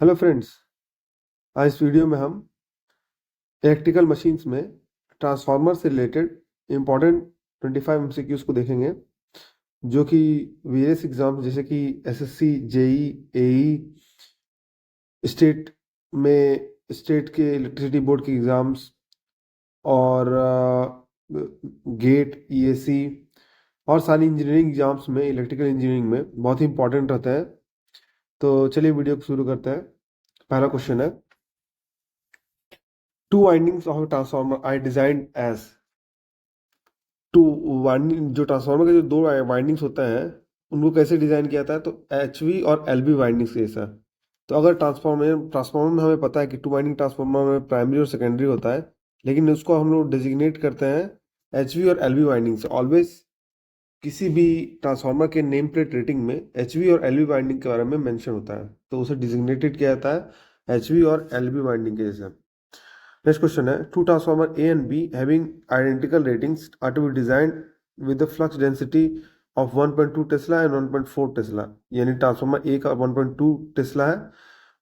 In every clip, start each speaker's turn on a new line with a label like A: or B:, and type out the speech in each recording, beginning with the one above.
A: Hello friends. आज इस video में हम इलेक्ट्रिकल मशीन्स में ट्रांसफार्मर से रिलेटेड इम्पोर्टेंट 25 एमसीक्यूज को देखेंगे, जो कि वेरियस एग्जाम्स जैसे कि एसएससी, जेई, एई, स्टेट में स्टेट के इलेक्ट्रिसिटी बोर्ड के एग्ज़ाम्स और गेट, ईएसी और सारी इंजीनियरिंग एग्जाम्स में इलेक्ट्रिकल इंजीनियरिंग में बहुत ही इंपॉर्टेंट रहते हैं। तो चलिए वीडियो को शुरू करते हैं। पहला क्वेश्चन है, two windings of transformer I designed as. Two winding, जो ट्रांसफार्मर के जो दो वाइंडिंग्स होते हैं उनको कैसे डिजाइन किया जाता है, तो एचवी और एलवी वाइंडिंग्स के जैसा। तो अगर ट्रांसफार्मर में हमें पता है कि टू वाइंडिंग ट्रांसफार्मर में प्राइमरी और सेकेंडरी होता है, लेकिन उसको हम लोग डिजिग्नेट करते हैं एचवी और एलवी वाइंडिंग से। ऑलवेज किसी भी ट्रांसफार्मर के नेम प्लेट रेटिंग में एचवी और एलवी वाइंडिंग के बारे में मेंशन होता है, तो उसे डिजिग्नेटेड किया जाता है एचवी और एलवी वाइंडिंग के जैसा। नेक्स्ट क्वेश्चन है, two transformer A and B having identical ratings are to be designed with the flux density of 1.2 tesla and 1.4 tesla. यानी ट्रांसफार्मर ए का 1.2 टेस्ला है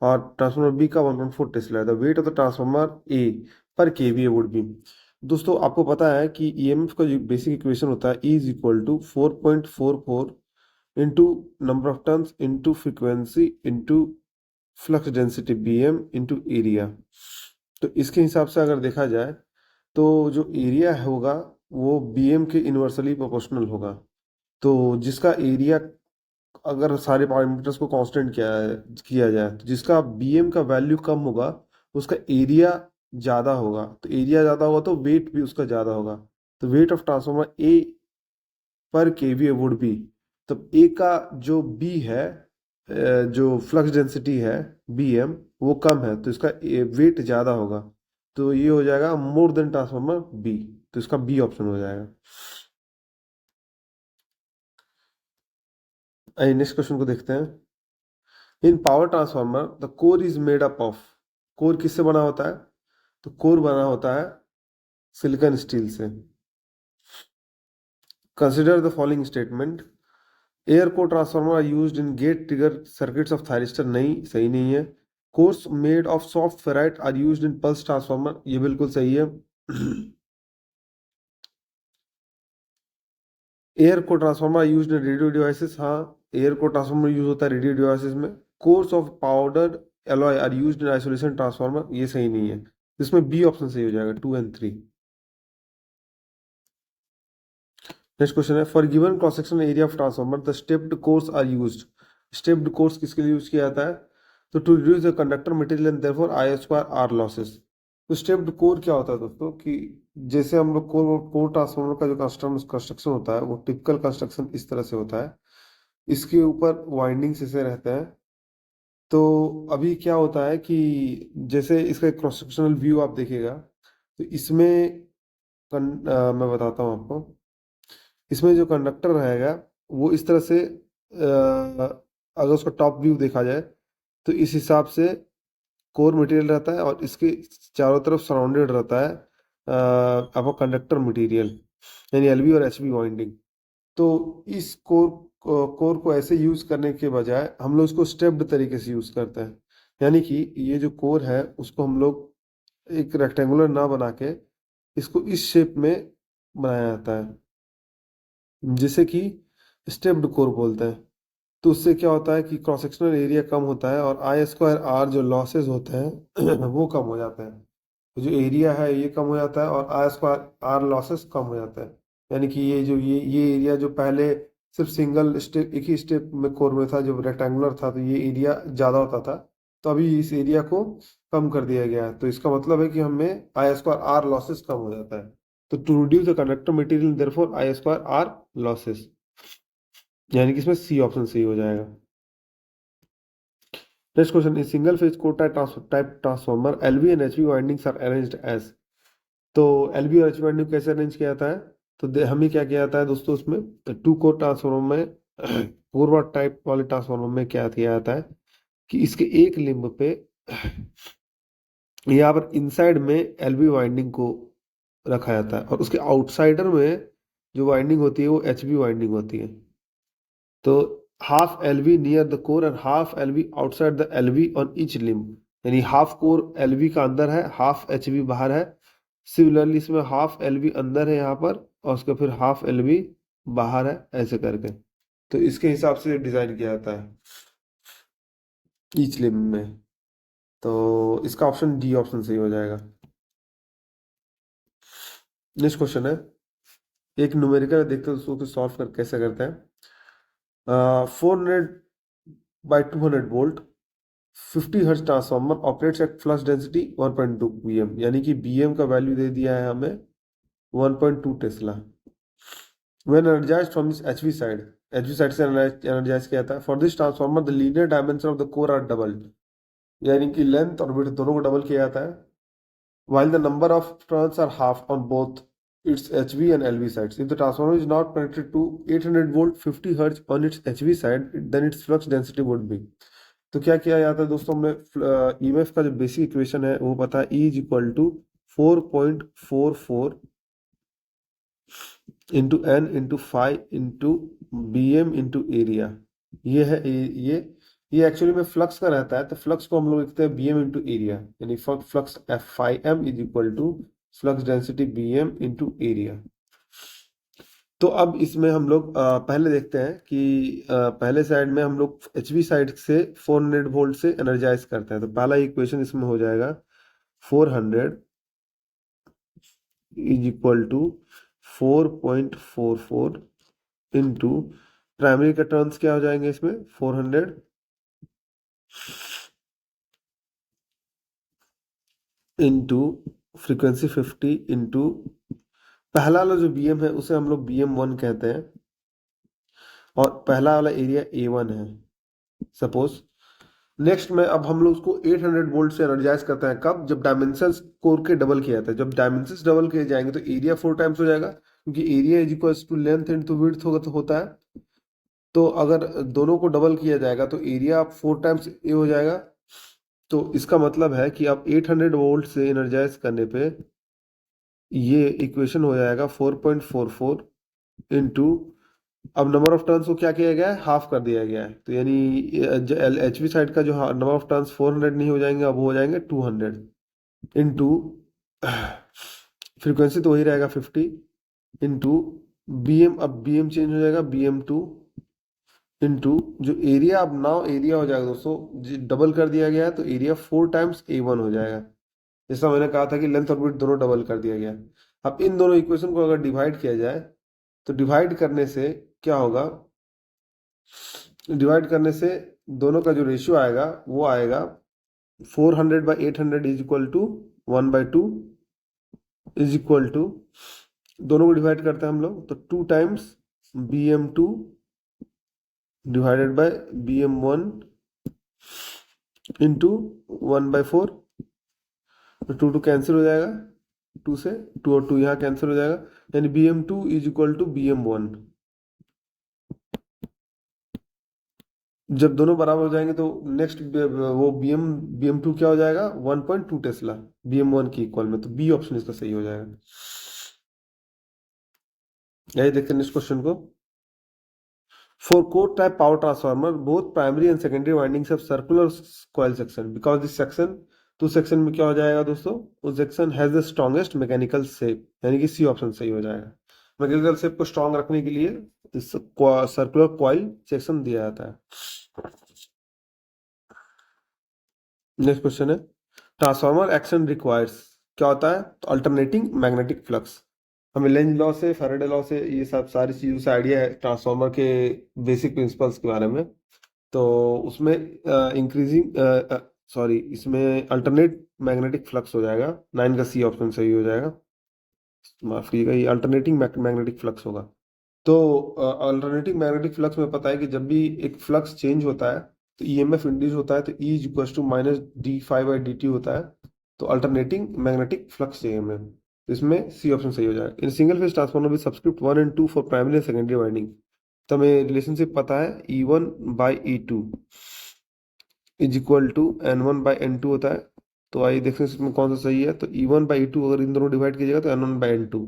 A: और ट्रांसफार्मर बी का 1.4 टेस्ला है। The weight of the transformer a per KVA would be. दोस्तों, आपको पता है कि ईएमएफ का जो बेसिक इक्वेशन होता है, E is equal to 4.44 into number of turns into frequency into flux density BM into area. तो इसके हिसाब से अगर देखा जाए तो जो एरिया होगा वो BM के इन्वर्सली प्रोपोर्शनल होगा। तो जिसका एरिया, अगर सारे पैरामीटर्स को कांस्टेंट किया जाए, तो जिसका BM का वैल्यू कम होगा उसका एरिया ज़्यादा होगा। तो एरिया ज़्यादा होगा तो वेट भी उसका ज़्यादा होगा। तो weight of transformer a per KVA would be. तो ए का जो बी है, जो फ्लक्स डेंसिटी है BM, वो कम है तो इसका वेट ज़्यादा होगा। तो ये हो जाएगा मोर देन ट्रांसफार्मर बी। तो इसका बी ऑप्शन हो जाएगा। आइए नेक्स्ट क्वेश्चन को देखते हैं। In power transformer the core is made up of. Core किससे बना होता है? तो कोर बना होता है सिलिकॉन स्टील से। Consider the following statement. Air core transformer are used in gate trigger circuits of thyristor. नहीं, सही नहीं है। Cores made of soft ferrite are used in pulse transformer. ये बिल्कुल सही है। Air core transformer used in radio devices. हाँ, air core transformer use होता है रेडियो डिवाइसेस में। Cores of powdered alloy are used in isolation transformer. ये सही नहीं है। इसमें बी ऑप्शन सही हो जाएगा, 2 और 3। नेक्स्ट क्वेश्चन है, for given cross sectional area of transformer the stepped cores are used. Stepped cores किसके लिए यूज किया जाता है? तो to reduce the conductor material and therefore I square R losses. तो स्टेप्ड कोर क्या होता है दोस्तों, कि जैसे हम लोग कोर कोर ट्रांसफार्मर का जो कंस्ट्रक्शन होता है वो टिपिकल कंस्ट्रक्शन इस तरह से होता है। इसके ऊपर वाइंडिंग्स ऐसे रहते हैं। तो अभी क्या होता है कि जैसे इसका क्रॉस सेक्शनल व्यू आप देखिएगा तो इसमें मैं बताता हूँ आपको। इसमें जो कंडक्टर रहेगा वो इस तरह से, अगर उसका टॉप व्यू देखा जाए तो इस हिसाब से कोर मटेरियल रहता है और इसके चारों तरफ सराउंडेड रहता है आपका कंडक्टर मटेरियल, यानी LV और HV वाइंडिंग। तो इस कोर को ऐसे यूज करने के बजाय हम लोग इसको स्टेप्ड तरीके से यूज करते हैं। यानी कि ये जो कोर है उसको हम लोग एक रेक्टेंगुलर ना बना के इसको इस शेप में बनाया जाता है, जिसे कि स्टेप्ड कोर बोलते हैं। तो उससे क्या होता है कि क्रॉस सेक्शनल एरिया कम होता है और आई स्क्वायर आर जो लॉसेज होते हैं वो कम हो जाते हैं। तो जो एरिया है ये कम हो जाता है और आई स्क्वायर आर लॉसेस कम हो जाता है। यानी कि ये एरिया जो पहले सिर्फ सिंगल स्टेप, एक ही स्टेप में कोर में था, जो रेक्टेंगुलर था, तो ये एरिया ज़्यादा होता था। तो अभी इस एरिया को कम कर दिया गया है। तो इसका मतलब है कि हमें आई स्क्वायर आर लॉसेस कम हो जाता है। तो to reduce the conductor material therefore I square R losses, यानी कि इसमें सी ऑप्शन सही हो जाएगा। Next question, in single phase core type transformer LV and HV windings are arranged as. तो LV और HV वाइंडिंग कैसे अरेंज किया जाता है? तो हमें क्या किया जाता है दोस्तों, उसमें टू कोर ट्रांसफार्मर में कोर टाइप वाले ट्रांसफार्मर में क्या किया जाता है कि इसके एक लिंब पे यहाँ पर इनसाइड में LV वाइंडिंग को रखा जाता है और उसके आउटसाइडर में जो वाइंडिंग होती है वो HV वाइंडिंग होती है। तो half LV near the core and half LV outside the LV on each limb, यानी हाफ कोर एलवी का अंदर है, हाफ एचवी बाहर है। सिमिलरली इसमें हाफ एलवी अंदर है यहाँ पर, और उसका फिर हाफ एलवी बाहर है, ऐसे करके। तो इसके हिसाब से डिजाइन किया जाता है ईच लिम्ब में। तो इसका ऑप्शन डी ऑप्शन सही हो जाएगा। नेक्स्ट क्वेश्चन है, एक न्यूमेरिकल देखते हैं उसको सॉल्व कर कैसे करते हैं। 400 by 200 volt 50 hertz transformer operates at flux density 1.2 BM, यानी कि बीएम का वैल्यू दे दिया है हमें 1.2 Tesla. when energized from this HV side से energize किया जाता है। for this transformer the linear dimension of the core are doubled, यानी कि लेंथ और विड्थ दोनों को डबल किया जाता है। while the number of turns are half on both its HV and LV sides. If the transformer is not connected to 800 volt 50 hertz on its HV side, then its flux density would be। तो क्या किया जाता है दोस्तों, हमने EMF का जो basic equation है वो पता है, E is equal to 4.44 into N into five into B M into area. ये है ये एक्चुअली में फ्लक्स का रहता है, तो फ्लक्स को हम लोग लिखते हैं बी एम इंटू एरिया, यानी flux F five M is equal to flux density B M into area. तो अब इसमें हम लोग पहले देखते हैं कि पहले साइड में हम लोग एचवी साइड से 400 वोल्ट से एनर्जाइज करते हैं। तो पहला इक्वेशन इसमें हो जाएगा 400 is equal to 4.44 into primary का टर्म्स क्या हो जाएंगे इसमें 400 इंटू फ्रीक्वेंसी 50 इंटू पहला वाला जो बीएम है उसे हम लोग BM1 कहते हैं, और पहला वाला एरिया A1 है सपोज। नेक्स्ट में अब हम लोग उसको 800 वोल्ट से एनर्जाइज करते हैं, कब? जब डायमेंशंस कोर के डबल किया जाता है। जब डायमेंशंस डबल किए जाएंगे तो एरिया 4 टाइम्स हो जाएगा, क्योंकि area is equal to length into width होगा तो होता है। तो अगर दोनों को डबल किया जाएगा तो एरिया 4 टाइम्स ए हो जाएगा। तो इसका मतलब है कि अब 800 वोल्ट से एनर्जाइज करने पे ये इक्वेशन हो जाएगा 4.44 इंटू, अब नंबर ऑफ टर्न्स को क्या किया गया है, हाफ कर दिया गया है। तो यानी एचवी साइड का जो नंबर ऑफ टर्न्स 400 नहीं हो जाएंगे, अब हो जाएंगे 200 इंटू फ्रीक्वेंसी तो वही रहेगा 50 इंटू बीएम, अब बीएम चेंज हो जाएगा BM2 इंटू जो एरिया, अब नाउ एरिया हो जाएगा दोस्तों डबल कर दिया गया है, तो एरिया 4 टाइम्स A1 हो जाएगा। जैसा मैंने कहा था कि लेंथ और विड्थ दोनों डबल कर दिया गया है। अब इन दोनों इक्वेशन को अगर डिवाइड किया जाए तो डिवाइड करने से क्या होगा, डिवाइड करने से दोनों का जो रेशियो आएगा वो आएगा 400 by 800 is equal to 1/2 is equal to, दोनों को डिवाइड करते हैं हम लोग तो 2 times BM2 divided by BM1 into 1/4। तो 2 कैंसिल हो जाएगा, 2 से 2 और 2 यहाँ कैंसिल हो जाएगा, यानी BM2 is equal to BM1। जब दोनों बराबर हो जाएंगे तो नेक्स्ट वो BM2 क्या हो जाएगा 1.2 टेस्ला BM1 की इक्वल में। तो बी ऑप्शन इसका सही हो जाएगा। यही देखते हैं नेक्स्ट क्वेश्चन को। For core type power transformer both primary and secondary windings have circular coil section because this section, तो सेक्शन में क्या हो जाएगा दोस्तों, उस section has the strongest mechanical shape, यानी कि सी ऑप्शन सही हो जाएगा। मैकेनिकल शेप को स्ट्रॉन्ग रखने के लिए इस सर्कुलर कॉइल सेक्शन दिया जाता है। नेक्स्ट क्वेश्चन है, ट्रांसफार्मर एक्शन रिक्वायर्स क्या होता है, तो अल्टरनेटिंग मैग्नेटिक फ्लक्स। हमें लेंज लॉ से, फैराडे लॉ से, ये सब सारी चीज़ों से आइडिया है ट्रांसफार्मर के बेसिक प्रिंसिपल्स के बारे में। तो उसमें इंक्रीजिंग सॉरी इसमें अल्टरनेट मैग्नेटिक फ्लक्स हो जाएगा, 9 का सी ऑप्शन सही हो जाएगा। माफ कीजिएगा, ये अल्टरनेटिंग मैग्नेटिक फ्लक्स होगा। तो अल्टरनेटिंग मैग्नेटिक फ्लक्स में पता है कि जब भी एक फ्लक्स चेंज होता है तो ईएमएफ इंड्यूस होता है, तो E is equal to minus d∅dt होता है। तो अल्टरनेटिंग मैग्नेटिक फ्लक्स चाहिए हमें, तो इसमें सी ऑप्शन सही हो जाएगा। इन single phase transformer with subscript 1 and 2 for primary and secondary winding, तो हमें रिलेशनशिप पता है E1/E2 is equal to N1/N2 होता है। तो आइए देखते हैं इसमें कौन सा सही है। तो E1/E2 अगर इन दोनों डिवाइड कीजिएगा तो N1/N2,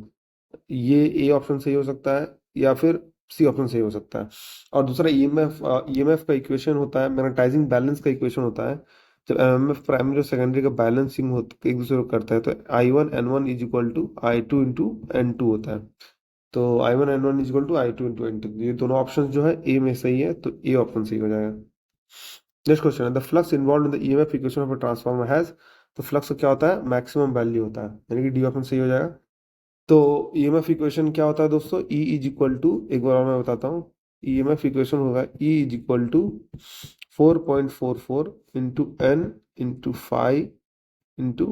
A: ये ए ऑप्शन सही हो सकता है, या फिर सी ऑप्शन सही हो सकता है। और दूसरा ईएमएफ का इक्वेशन होता है, मैग्नेटाइजिंग बैलेंस का इक्वेशन होता है। जब एमएमएफ प्राइमरी और सेकेंडरी का बैलेंसिंग एक दूसरे को करता है तो I1 N1 is equal to I2 into N2 होता है। तो I1 N1 is equal to I2 into N2, ये दोनों ऑप्शन जो है ए में सही है, तो ए ऑप्शन सही हो जाएगा। नेक्स्ट क्वेश्चन है the flux involve in the EMF equation of a transformer has, तो फ्लक्स का क्या होता है, मैक्सिमम वैल्यू होता है, यानी कि डी ऑप्शन सही हो जाएगा। तो ईएमएफ इक्वेशन क्या होता है दोस्तों, ई इज इक्वल टू, एक बार और मैं बताता हूँ, ईएमएफ इक्वेशन होगा E is equal to 4.44 into N into five into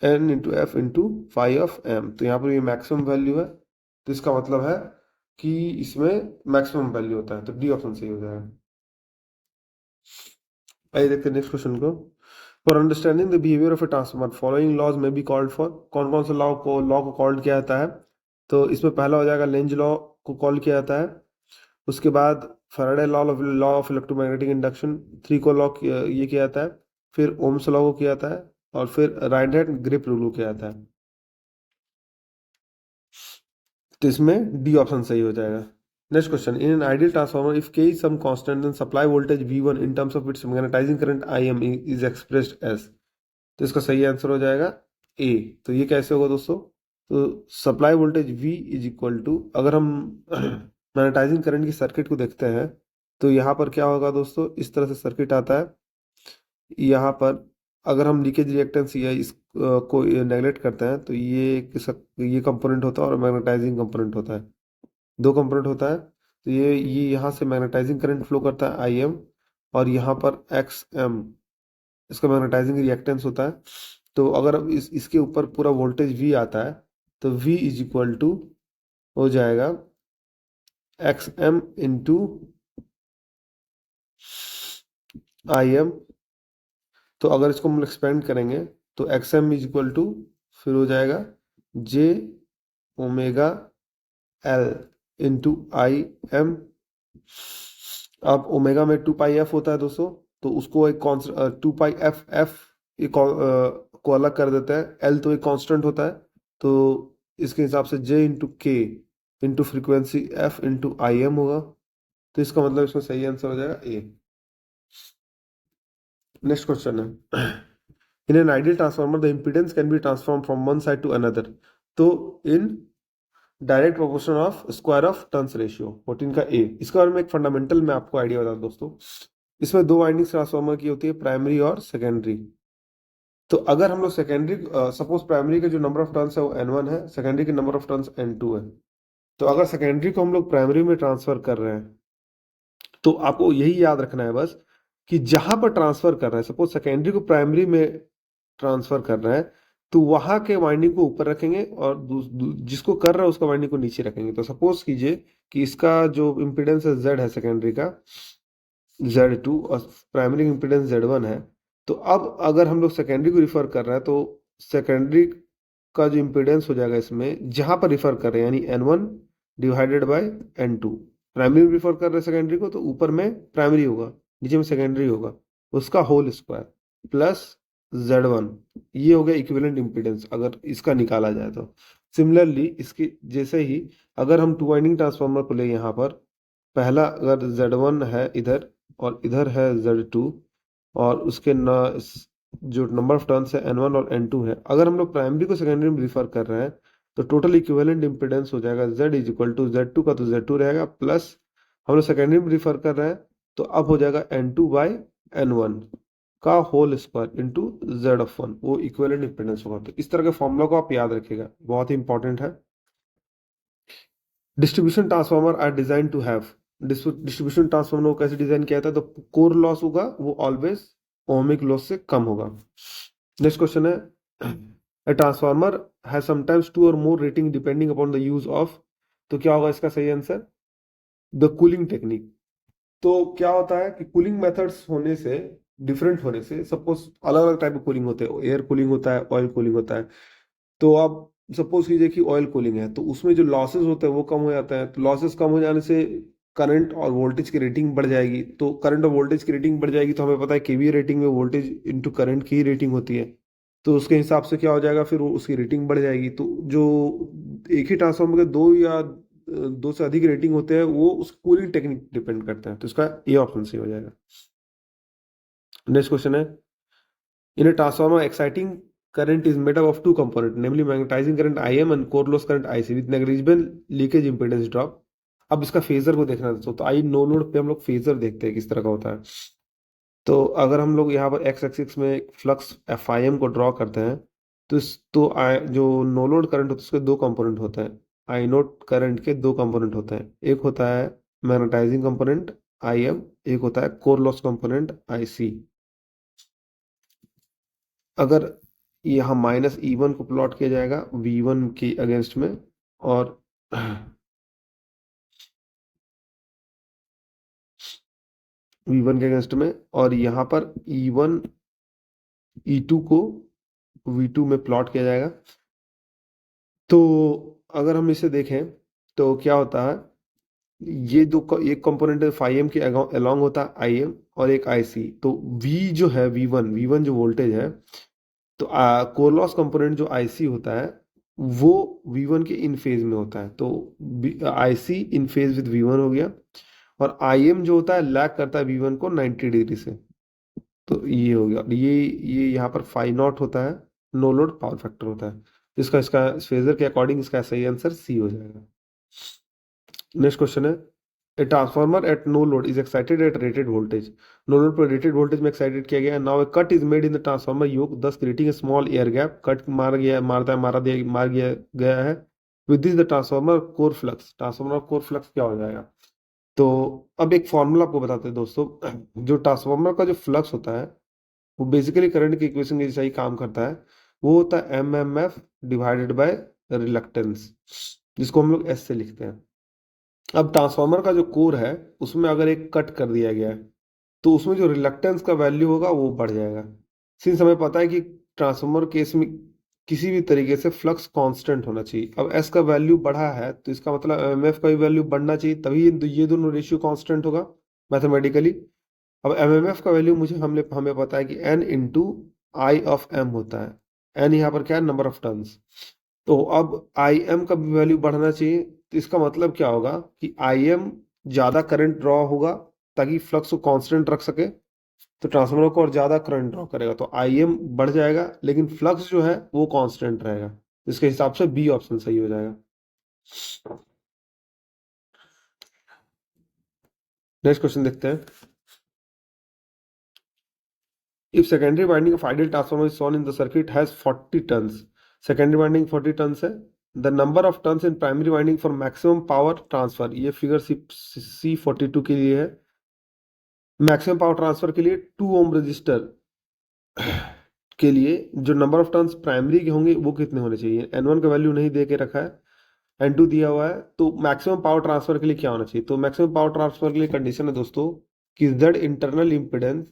A: N into F into five of M. तो यहाँ पर ये मैक्सिमम वैल्यू है, तो इसका मतलब है कि इसमें मैक्सिमम वैल्यू होता है, तो डी ऑप्शन सही हो जाएगा। आइए देखते हैं नेक्स्ट क्वेश्चन को। For understanding the behaviour of a transformer following laws में बी कॉल्ड फॉर, कौन कौन से लॉ को कॉल्ड किया जाता है, तो इसमें पहला हो जाएगा लेंज लॉ को कॉल किया जाता है। उसके बाद Faraday law of electromagnetic induction 3 को ये किया जाता है। फिर ओम्स लॉ को किया जाता है, और फिर राइनहेट ग्रिप रूल को किया जाता है। तो इसमें डी ऑप्शन सही हो जाएगा। Next question, in an ideal transformer if K is some constant then supply voltage V1 in terms of its magnetising current IM is expressed as, तो इसका सही आंसर हो जाएगा ए। तो ये कैसे होगा दोस्तों, तो supply voltage V is equal to, अगर हम मैग्नेटाइजिंग करंट की सर्किट को देखते हैं तो यहाँ पर क्या होगा दोस्तों, इस तरह से सर्किट आता है। यहाँ पर अगर हम लीकेज रिएक्टेंस या इस को नेगलेक्ट करते हैं तो ये कंपोनेंट होता है और मैग्नेटाइजिंग कंपोनेंट होता है, दो कंपोनेंट होता है। तो ये यहाँ से मैग्नेटाइजिंग करंट फ्लो करता है IM, और यहाँ पर XM इसका मैग्नेटाइजिंग रिएक्टेंस होता है। तो अगर अब इसके ऊपर पूरा वोल्टेज V आता है तो V इज इक्वल टू हो जाएगा XM इंटू IM। तो अगर इसको हम एक्सपेंड करेंगे तो XM इज इक्वल टू फिर हो जाएगा J omega L into IM। अब ओमेगा में 2 पाई F होता है दोस्तों, तो उसको एक 2 पाई F को अलग कर देते हैं, L तो एक कांस्टेंट होता है, तो इसके हिसाब से J इंटू के into frequency F into IM होगा। तो इसका मतलब इसमें सही आंसर हो जाएगा ए। नेक्स्ट क्वेश्चन है, in an ideal transformer the impedance can be transform from one side to another, तो in direct proportion of square of turns ratio 14 का ए। इसके बारे में एक फंडामेंटल मैं आपको आइडिया बता दूं दोस्तों, इसमें दो वाइंडिंग्स ट्रांसफार्मर की होती है, प्राइमरी और सेकेंडरी। तो अगर हम लोग सेकेंडरी, सपोज प्राइमरी के जो नंबर ऑफ टर्न्स है वो N1 है, सेकेंडरी के नंबर ऑफ टर्न्स N2 है। तो अगर सेकेंडरी को हम लोग प्राइमरी में ट्रांसफर कर रहे हैं तो आपको यही याद रखना है बस कि जहां पर ट्रांसफर कर रहे हैं, सपोज सेकेंडरी को प्राइमरी में ट्रांसफर कर रहे हैं, तो वहां के वाइंडिंग को ऊपर रखेंगे और जिसको कर रहे हैं उसका वाइंडिंग को नीचे रखेंगे। तो सपोज कीजिए कि इसका जो इम्पीडेंस है Z है सेकेंडरी का Z2 और प्राइमरी इम्पीडेंस Z1 है। तो अब अगर हम लोग सेकेंडरी को रिफर कर रहे हैं तो सेकेंडरी का जो इम्पीडेंस हो जाएगा इसमें जहां पर रिफर कर रहे हैं, यानी N1 divided by N2। Primary में रिफर कर रहे हैं सेकेंडरी को तो ऊपर में प्राइमरी होगा, नीचे में सेकेंडरी होगा, उसका होल स्क्वायर प्लस Z1। ये हो गया इक्विवेलेंट इम्पीडेंस अगर इसका निकाला जाए तो। सिमिलरली इसकी जैसे ही अगर हम 2 वाइंडिंग ट्रांसफार्मर को ले, यहाँ पर पहला अगर Z1 है इधर और इधर है Z2, और उसके जो नंबर ऑफ टर्न्स है N1 और N2 है, अगर हम लोग प्राइमरी को सेकेंडरी में रिफर कर रहे हैं तो टोटल इक्विवेलेंट इम्पीडेंस हो जाएगा Z is equal to Z2 का तो Z2 रहेगा, प्लस हम लोग सेकेंडरी में रिफर कर रहे हैं तो अब हो जाएगा N2 बाई N1 का होल स्क्वायर इंटू Z1, वो इक्विवेलेंट इम्पीडेंस होगा। तो इस तरह के फॉर्मूला को आप याद रखिएगा, बहुत ही इंपॉर्टेंट है। Distribution transformer are design to have, distribution transformer को कैसे डिजाइन किया था, तो कोर लॉस होगा वो ऑलवेज ओमिक लॉस से कम होगा। नेक्स्ट क्वेश्चन है, ए ट्रांसफार्मर हैज समटाइम्स 2 और more rating depending upon the use of, तो क्या होगा इसका सही आंसर, द कूलिंग टेक्निक। तो क्या होता है कि कूलिंग मेथड्स होने से, डिफरेंट होने से, सपोज अलग अलग टाइप of कूलिंग होते हैं, एयर कूलिंग होता है, ऑयल कूलिंग होता है। तो आप सपोज कीजिए कि ऑयल कूलिंग है तो उसमें जो लॉसेस होते हैं वो कम हो जाता है, तो लॉसेस कम हो जाने से करंट और वोल्टेज की रेटिंग बढ़ जाएगी। तो करंट और वोल्टेज की रेटिंग बढ़ जाएगी तो हमें पता है केवीए रेटिंग में वोल्टेज इंटू करंट की रेटिंग होती है, तो उसके हिसाब से क्या हो जाएगा, फिर वो उसकी रेटिंग बढ़ जाएगी। तो जो एक ही ट्रांसफार्मर के दो या दो से अधिक रेटिंग होते हैं वो उस कूलिंग टेक्निक डिपेंड करता है, तो इसका ए ऑप्शन सही हो जाएगा। नेक्स्ट क्वेश्चन है, in a transformer exciting current is made up of two components, namely magnetizing current IM and core loss current IC with negligible leakage impedance drop। अब इसका फेजर को देखना है दोस्तों, तो आई नो लोड पे हम लोग फेजर देखते हैं किस तरह का होता है। तो अगर हम लोग यहाँ पर एक्स एक्सिस में फ्लक्स एफ आई एम को ड्रॉ करते हैं, तो जो नो लोड करंट होता है उसके दो कंपोनेंट होते हैं। आई नोट करंट के दो कंपोनेंट होते हैं, एक होता है मैग्नेटाइजिंग कंपोनेंट आई एम, एक होता है कोर लॉस कंपोनेंट आई सी। अगर यहाँ माइनस ई वन को प्लॉट किया जाएगा वी वन के अगेंस्ट में, और वी वन के अगेंस्ट में, और यहाँ पर ई वन ई टू को वी टू में प्लॉट किया जाएगा। तो अगर हम इसे देखें तो क्या होता है, ये एक कंपोनेंट फाइव एम के अलोंग होता है आई एम और एक आई सी। तो वी जो है वी वन जो वोल्टेज है, तो कोर लॉस कंपोनेंट जो आई सी होता है वो वी वन के इन फेज में होता है, तो आई सी इन फेज विद वी वन हो गया। और आई एम जो होता है लैग करता है वी वन को 90 डिग्री से, तो ये हो गया। ये यहाँ पर फाई नॉट होता है, नो लोड पावर फैक्टर होता है। इसका इसका फेजर के अकॉर्डिंग इसका सही आंसर सी हो जाएगा। नेक्स्ट क्वेश्चन है, a transformer at no load is excited at rated voltage. No load पर रेटेड वोल्टेज में एक्साइटेड किया गया है। Now a cut is made in the transformer yoke thus creating a small air gap. Cut मार गया गया है। With this the transformer core flux, transformer core flux क्या हो जाएगा। तो अब एक फॉर्मूला आपको बताते हैं दोस्तों। जो ट्रांसफार्मर का जो फ्लक्स होता है वो बेसिकली करंट की इक्वेशन के जैसा ही काम करता है। वो होता है M M F divided by reluctance, जिसको हम लोग एस से लिखते हैं। अब ट्रांसफार्मर का जो कोर है उसमें अगर एक कट कर दिया गया है, तो उसमें जो रिलक्टेंस का वैल्यू होगा वो बढ़ जाएगा। सिंस हमें पता है कि ट्रांसफार्मर केस में किसी भी तरीके से फ्लक्स कांस्टेंट होना चाहिए। अब एस का वैल्यू बढ़ा है तो इसका मतलब एमएफ का भी वैल्यू बढ़ना चाहिए, तभी ये दोनों रेशियो कांस्टेंट होगा मैथमेटिकली। अब एमएमएफ का वैल्यू हमें पता है कि N into I of M होता है। एन यहाँ पर क्या है, नंबर ऑफ टर्न्स। तो अब आई एम का भी वैल्यू बढ़ना चाहिए, तो इसका मतलब क्या होगा कि आई एम ज़्यादा करंट ड्रॉ होगा ताकि फ्लक्स को कांस्टेंट रख सके। तो ट्रांसफार्मर को और ज़्यादा करंट ड्रॉ करेगा तो आई एम बढ़ जाएगा, लेकिन फ्लक्स जो है वो कांस्टेंट रहेगा। इसके हिसाब से बी ऑप्शन सही हो जाएगा। नेक्स्ट क्वेश्चन देखते हैं। If secondary winding of ideal transformer is shown in the circuit has 40 turns, secondary winding 40 turns है, the number of turns in primary winding for maximum power transfer, ये figure C42 के लिए है। Maximum power transfer के लिए 2 ohm resistor के लिए जो नंबर ऑफ टर्न्स प्राइमरी के होंगे वो कितने होने चाहिए। N1 का वैल्यू नहीं दे के रखा है, N2 दिया हुआ है, तो मैक्सिमम पावर ट्रांसफर के लिए क्या होना चाहिए। तो मैक्सिमम पावर ट्रांसफर के लिए कंडीशन है दोस्तों कि Z internal impedance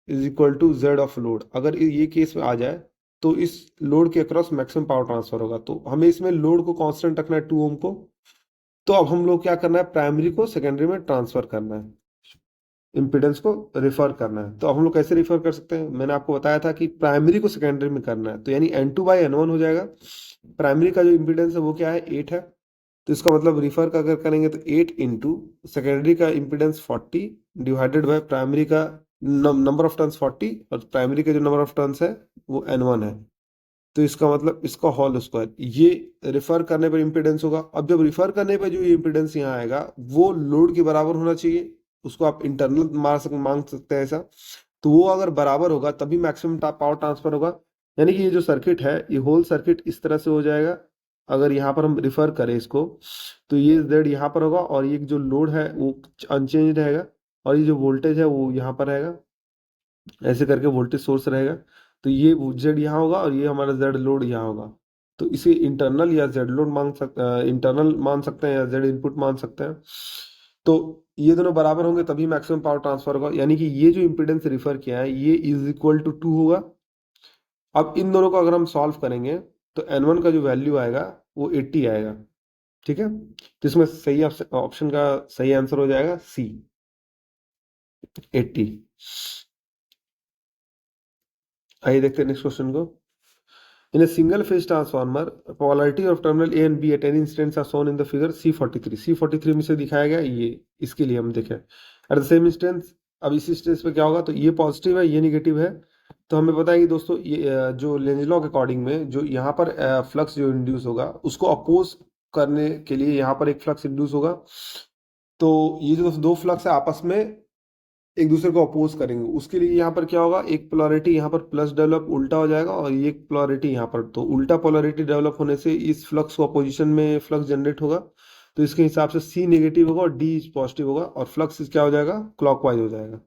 A: is equal to Z of load. अगर ये केस में आ जाए तो इस लोड के अक्रॉस मैक्सिमम पावर ट्रांसफर होगा। तो हमें इसमें लोड को कांस्टेंट रखना है 2 ओम को। तो अब हम लोग क्या करना है, प्राइमरी को सेकेंडरी में ट्रांसफर करना है, इम्पिडेंस को रिफर करना है। तो अब हम लोग कैसे रिफर कर सकते हैं, मैंने आपको बताया था कि प्राइमरी को सेकेंडरी में करना है, तो यानी N2 बाई N1 हो जाएगा। प्राइमरी का जो इम्पिडेंस है वो क्या है, 8 है। तो इसका मतलब रिफर का अगर करेंगे तो 8 इंटू सेकेंडरी का इम्पिडेंस 40 डिवाइडेड बाय प्राइमरी का नंबर ऑफ टर्न्स 40, और प्राइमरी का जो नंबर ऑफ टर्न्स है वो N1 है। तो इसका मतलब इसका होल स्क्वायर, ये रिफर करने पर इम्पिडेंस होगा। अब जब रिफर करने पर जो ये इम्पिडेंस यहाँ आएगा वो लोड के बराबर होना चाहिए। उसको आप इंटरनल मांग सकते हैं ऐसा। तो वो अगर बराबर होगा तभी मैक्सिमम पावर ट्रांसफर होगा। यानी कि ये जो सर्किट है ये होल सर्किट इस तरह से हो जाएगा। अगर यहाँ पर हम रिफर करें इसको, तो ये जेड यहाँ पर होगा और ये जो लोड है वो अनचेंज रहेगा, और ये जो वोल्टेज है वो यहाँ पर रहेगा। ऐसे करके वोल्टेज सोर्स रहेगा। तो ये जेड यहाँ होगा और ये हमारा जेड लोड यहाँ होगा। तो इसे इंटरनल या जेड लोड इंटरनल मान सकते हैं या जेड इनपुट मान सकते हैं। तो ये दोनों बराबर होंगे तभी मैक्सिमम पावर ट्रांसफर होगा, यानी कि ये जो इम्पिडेंस रिफर किया है ये इज इक्वल टू 2 होगा। अब इन दोनों को अगर हम सॉल्व करेंगे तो N1 का जो वैल्यू आएगा वो 80 आएगा। ठीक है, तो इसमें सही ऑप्शन का सही आंसर हो जाएगा सी, 80। आइए देखते हैं नेक्स्ट क्वेश्चन को। In a single phase transformer, polarity of terminal A and B at any instance are shown in the figure C43. C43 में से दिखाया गया ये, इसके लिए हम देखें एट द सेम इंस्टेंस। अब इस इंस्टेंस पे क्या होगा, तो ये पॉजिटिव है, ये निगेटिव है। तो हमें पता है कि दोस्तों ये जो लेंज लॉ के अकॉर्डिंग में जो यहाँ पर फ्लक्स जो इंड्यूस होगा उसको अपोज करने के लिए यहाँ पर एक फ्लक्स इंड्यूस होगा। तो ये जो दो फ्लक्स है आपस में एक दूसरे को अपोज करेंगे, उसके लिए यहाँ पर क्या होगा, एक पोलैरिटी यहाँ पर प्लस डेवलप उल्टा हो जाएगा और ये एक पोलैरिटी यहाँ पर, तो उल्टा पोलैरिटी डेवलप होने से इस फ्लक्स को अपोजिशन में फ्लक्स जनरेट होगा। तो इसके हिसाब से सी नेगेटिव होगा और डी पॉजिटिव होगा और फ्लक्स क्या हो जाएगा, क्लॉकवाइज हो जाएगा।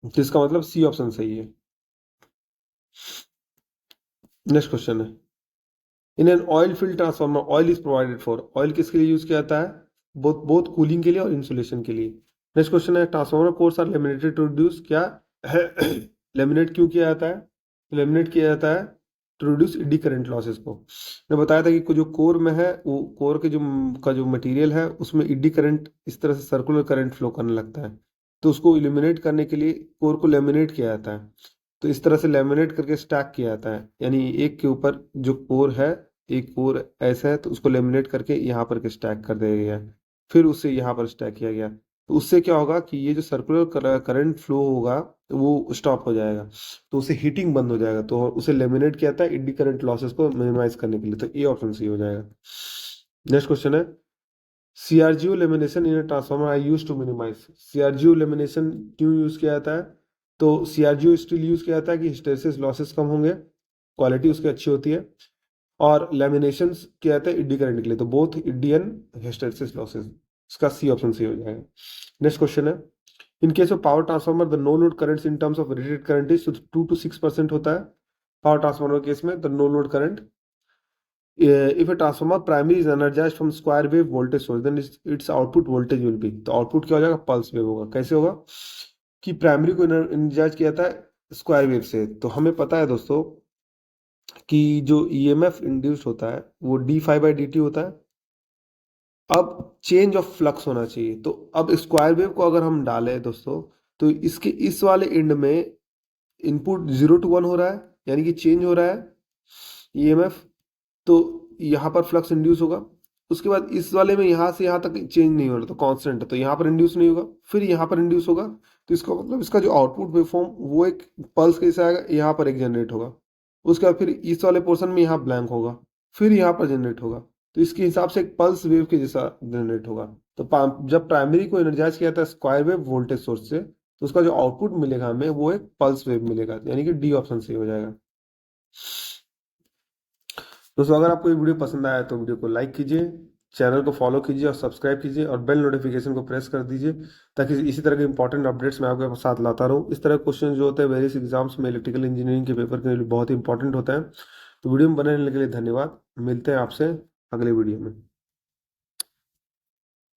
A: तो इसका मतलब सी ऑप्शन सही है। नेक्स्ट क्वेश्चन है, in an oil field transformer oil is provided for, oil किसके लिए यूज किया जाता है, बोथ कूलिंग के लिए और इंसुलेशन के लिए। नेक्स्ट क्वेश्चन है, transformer cores are laminated to reduce, क्या है लेमिनेट क्यों किया जाता है, लेमिनेट किया जाता है to reduce eddy current losses को। मैं बताया था कि जो कोर में है वो कोर के जो मटेरियल है उसमें इडी करंट इस तरह से सर्कुलर करंट फ्लो करने लगता है, तो उसको इलिमिनेट करने के लिए कोर को लेमिनेट किया जाता है। तो इस तरह से लेमिनेट करके स्टैक किया जाता है, यानी एक के ऊपर जो कोर है, एक कोर ऐसा है तो उसको लेमिनेट करके यहाँ पर के स्टैक कर दिया गया, फिर उसे यहाँ पर स्टैक किया गया। तो उससे क्या होगा कि ये जो सर्कुलर करंट फ्लो होगा वो स्टॉप हो जाएगा, तो उसे हीटिंग बंद हो जाएगा, तो उसे लेमिनेट किया जाता है इडी करंट लॉसेस को मिनिमाइज करने के लिए। तो ए ऑप्शन सही हो जाएगा। नेक्स्ट क्वेश्चन है, CRGO lamination in transformer I use to minimise, CRGO lamination क्यों यूज किया जाता है, तो सीआरजीओ स्टील यूज किया जाता है कि हिस्टेरिसिस लॉसेस कम होंगे, क्वालिटी उसकी अच्छी होती है, और लेमिनेशन किया जाता है इडी करंट के लिए, तो both eddy and hysteresis losses. इसका सी ऑप्शन सही हो जाएगा। नेक्स्ट क्वेश्चन है, in case of power transformer the no load current in terms of rated current is 2 to 6% होता है। पावर ट्रांसफार्मर केस में the no load current, if a transformer primary is energized from square wave voltage source then its output voltage will be, तो output क्या हो जाएगा, pulse wave होगा। कैसे होगा कि प्राइमरी को एनर्जाइज किया जाता है स्क्वायर वेव से, तो हमें पता है दोस्तों कि जो ईएमएफ इंड्यूस्ड होता है वो d∅dt होता है। अब चेंज ऑफ फ्लक्स होना चाहिए, तो अब स्क्वायर वेव को अगर हम डालें दोस्तों, तो इसके इस वाले एंड में इनपुट 0 to 1 हो रहा है, यानी कि चेंज हो रहा है ईएमएफ, तो यहाँ पर फ्लक्स इंड्यूस होगा। उसके बाद इस वाले में यहाँ से यहाँ तक चेंज नहीं हो रहा, तो कांस्टेंट है, तो यहाँ पर इंड्यूस नहीं होगा, फिर यहाँ पर इंड्यूस होगा। तो इसका मतलब इसका जो आउटपुट वेवफॉर्म वो एक पल्स कैसे आएगा, यहाँ पर एक जनरेट होगा, उसके बाद फिर इस वाले पोर्शन में यहाँ ब्लैंक होगा, फिर यहाँ पर जनरेट होगा, तो इसके हिसाब से एक पल्स वेव के जैसा जनरेट होगा। तो जब प्राइमरी को एनर्जाइज किया जाता है स्क्वायर वेव वोल्टेज सोर्स से, तो उसका जो आउटपुट मिलेगा हमें वो एक पल्स वेव मिलेगा, यानी कि डी ऑप्शन सही हो जाएगा। दोस्तों अगर आपको ये वीडियो पसंद आया तो वीडियो को लाइक कीजिए, चैनल को फॉलो कीजिए और सब्सक्राइब कीजिए और बेल नोटिफिकेशन को प्रेस कर दीजिए, ताकि इसी तरह के इंपॉर्टेंट अपडेट्स मैं आपके साथ लाता रहूँ। इस तरह के क्वेश्चन जो होते हैं वेरियस एग्जाम्स में इलेक्ट्रिकल इंजीनियरिंग के पेपर के लिए बहुत इंपॉर्टेंट होता है। तो वीडियो में बने रहने के लिए धन्यवाद, मिलते हैं आपसे अगले वीडियो में।